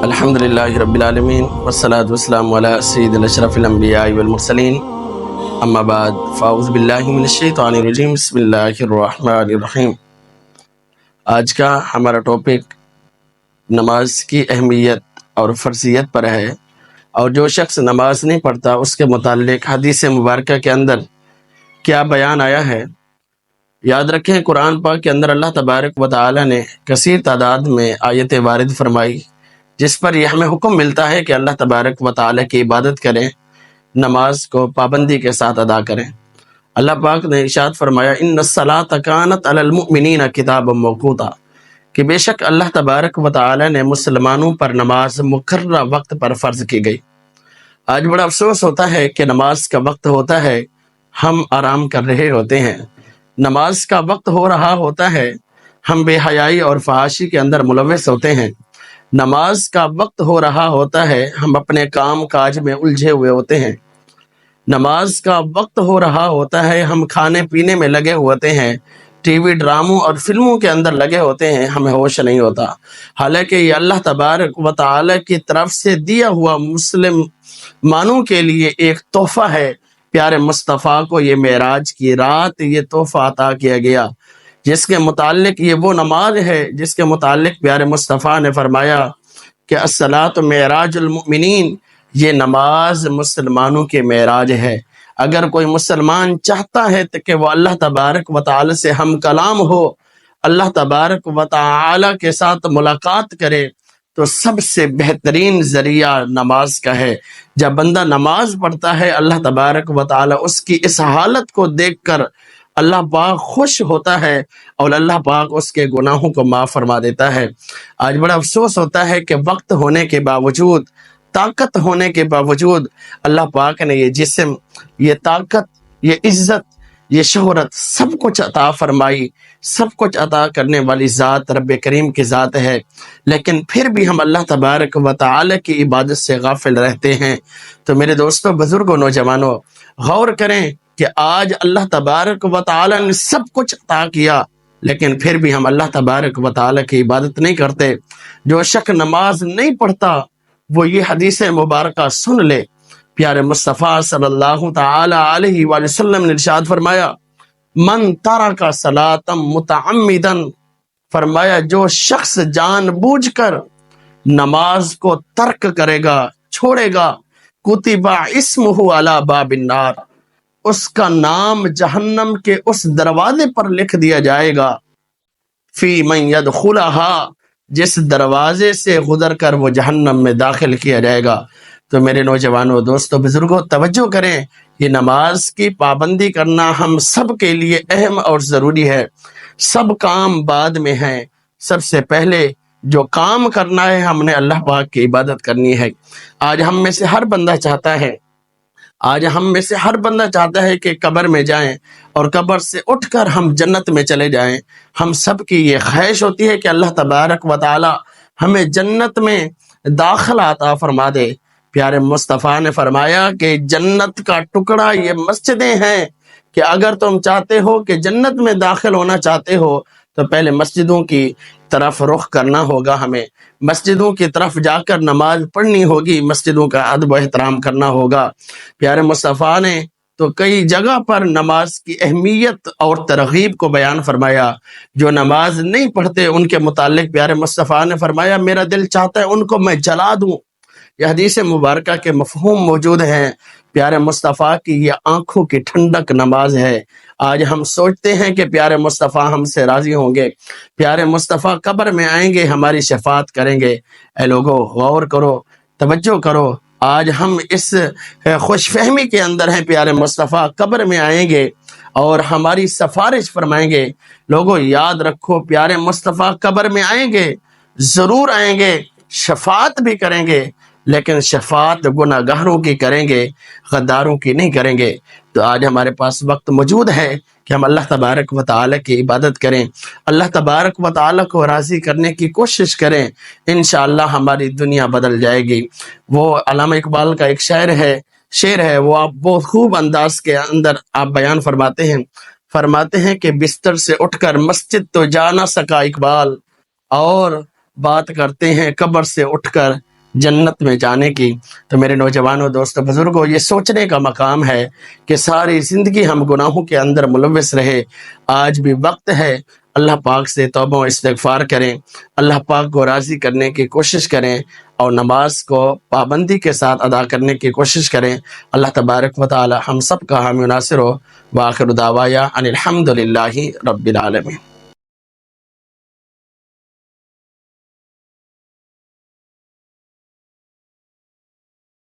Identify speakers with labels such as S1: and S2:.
S1: الحمدللہ رب العالمین والصلاة والسلام علی سید الاشرف الانبیاء والمرسلین اما بعد فاعوذ باللہ من الشیطان الرجیم بسم اللہ الرحمن الرحیم۔ آج کا ہمارا ٹاپک نماز کی اہمیت اور فرضیت پر ہے، اور جو شخص نماز نہیں پڑھتا اس کے متعلق حدیث مبارکہ کے اندر کیا بیان آیا ہے۔ یاد رکھیں، قرآن پاک کے اندر اللہ تبارک و تعالی نے کثیر تعداد میں آیتیں وارد فرمائی جس پر یہ ہمیں حکم ملتا ہے کہ اللہ تبارک و تعالی کی عبادت کریں، نماز کو پابندی کے ساتھ ادا کریں۔ اللہ پاک نے ارشاد فرمایا ان الصلاۃ کانت علی المؤمنین کتابا موقوتا، کہ بے شک اللہ تبارک و تعالی نے مسلمانوں پر نماز مقررہ وقت پر فرض کی گئی۔ آج بڑا افسوس ہوتا ہے کہ نماز کا وقت ہوتا ہے، ہم آرام کر رہے ہوتے ہیں۔ نماز کا وقت ہو رہا ہوتا ہے، ہم بے حیائی اور فحاشی کے اندر ملوث ہوتے ہیں۔ نماز کا وقت ہو رہا ہوتا ہے، ہم اپنے کام کاج میں الجھے ہوئے ہوتے ہیں۔ نماز کا وقت ہو رہا ہوتا ہے، ہم کھانے پینے میں لگے ہوتے ہیں، ٹی وی ڈراموں اور فلموں کے اندر لگے ہوتے ہیں، ہمیں ہوش نہیں ہوتا۔ حالانکہ یہ اللہ تبارک و تعالی کی طرف سے دیا ہوا مسلمانوں کے لیے ایک تحفہ ہے۔ پیارے مصطفیٰ کو یہ معراج کی رات یہ تحفہ عطا کیا گیا، جس کے متعلق یہ وہ نماز ہے جس کے متعلق پیارے مصطفیٰ نے فرمایا کہ الصلاۃ معراج المؤمنین، یہ نماز مسلمانوں کے معراج ہے۔ اگر کوئی مسلمان چاہتا ہے کہ وہ اللہ تبارک و تعالی سے ہم کلام ہو، اللہ تبارک و تعالی کے ساتھ ملاقات کرے، تو سب سے بہترین ذریعہ نماز کا ہے۔ جب بندہ نماز پڑھتا ہے، اللہ تبارک و تعالی اس کی اس حالت کو دیکھ کر اللہ پاک خوش ہوتا ہے اور اللہ پاک اس کے گناہوں کو معاف فرما دیتا ہے۔ آج بڑا افسوس ہوتا ہے کہ وقت ہونے کے باوجود، طاقت ہونے کے باوجود، اللہ پاک نے یہ جسم، یہ طاقت، یہ عزت، یہ شہرت سب کچھ عطا فرمائی، سب کچھ عطا کرنے والی ذات رب کریم کی ذات ہے، لیکن پھر بھی ہم اللہ تبارک و تعالی کی عبادت سے غافل رہتے ہیں۔ تو میرے دوستوں، بزرگوں، نوجوانوں، غور کریں کہ آج اللہ تبارک و تعالی نے سب کچھ عطا کیا، لیکن پھر بھی ہم اللہ تبارک و تعالی کی عبادت نہیں کرتے۔ جو شخص نماز نہیں پڑھتا وہ یہ حدیث مبارکہ سن لے۔ پیارے مصطفیٰ صلی اللہ تعالی علیہ وآلہ وسلم نے ارشاد فرمایا من ترک صلاۃ متعمدا، فرمایا جو شخص جان بوجھ کر نماز کو ترک کرے گا، چھوڑے گا، کتب اسمہ علی باب النار، اس کا نام جہنم کے اس دروازے پر لکھ دیا جائے گا، فی من یدخلہا، جس دروازے سے گزر کر وہ جہنم میں داخل کیا جائے گا۔ تو میرے نوجوانوں، دوستوں، بزرگوں، توجہ کریں، یہ نماز کی پابندی کرنا ہم سب کے لیے اہم اور ضروری ہے۔ سب کام بعد میں ہیں، سب سے پہلے جو کام کرنا ہے ہم نے اللہ پاک کی عبادت کرنی ہے۔ آج ہم میں سے ہر بندہ چاہتا ہے کہ قبر میں جائیں اور قبر سے اٹھ کر ہم جنت میں چلے جائیں۔ ہم سب کی یہ خواہش ہوتی ہے کہ اللہ تبارک و تعالی ہمیں جنت میں داخلہ عطا فرما دے۔ پیارے مصطفیٰ نے فرمایا کہ جنت کا ٹکڑا یہ مسجدیں ہیں، کہ اگر تم چاہتے ہو کہ جنت میں داخل ہونا چاہتے ہو تو پہلے مسجدوں کی طرف رخ کرنا ہوگا، ہمیں مسجدوں کی طرف جا کر نماز پڑھنی ہوگی، مسجدوں کا ادب و احترام کرنا ہوگا۔ پیارے مصطفیٰ نے تو کئی جگہ پر نماز کی اہمیت اور ترغیب کو بیان فرمایا۔ جو نماز نہیں پڑھتے ان کے متعلق پیارے مصطفیٰ نے فرمایا میرا دل چاہتا ہے ان کو میں جلا دوں۔ یہ حدیث مبارکہ کے مفہوم موجود ہیں۔ پیارے مصطفیٰ کی یہ آنکھوں کی ٹھنڈک نماز ہے۔ آج ہم سوچتے ہیں کہ پیارے مصطفیٰ ہم سے راضی ہوں گے، پیارے مصطفیٰ قبر میں آئیں گے، ہماری شفاعت کریں گے۔ اے لوگو، غور کرو، توجہ کرو، آج ہم اس خوش فہمی کے اندر ہیں پیارے مصطفیٰ قبر میں آئیں گے اور ہماری سفارش فرمائیں گے۔ لوگو یاد رکھو، پیارے مصطفیٰ قبر میں آئیں گے، ضرور آئیں گے، شفاعت بھی کریں گے، لیکن شفاعت گناہ گاروں کی کریں گے، غداروں کی نہیں کریں گے۔ تو آج ہمارے پاس وقت موجود ہے کہ ہم اللہ تبارک و تعالی کی عبادت کریں، اللہ تبارک و تعالی کو راضی کرنے کی کوشش کریں، انشاءاللہ ہماری دنیا بدل جائے گی۔ وہ علامہ اقبال کا ایک شعر ہے، وہ آپ بہت خوب انداز کے اندر آپ بیان فرماتے ہیں کہ بستر سے اٹھ کر مسجد تو جا نہ سکا اقبال، اور بات کرتے ہیں قبر سے اٹھ کر جنت میں جانے کی۔ تو میرے نوجوانوں، دوستوں، بزرگوں، یہ سوچنے کا مقام ہے کہ ساری زندگی ہم گناہوں کے اندر ملوث رہے۔ آج بھی وقت ہے اللہ پاک سے توبہ و استغفار کریں، اللہ پاک کو راضی کرنے کی کوشش کریں، اور نماز کو پابندی کے ساتھ ادا کرنے کی کوشش کریں۔ اللہ تبارک و تعالی ہم سب کا حامی و ناصر ہو۔ وآخر دعوایا ان الحمد للہ رب العالمین۔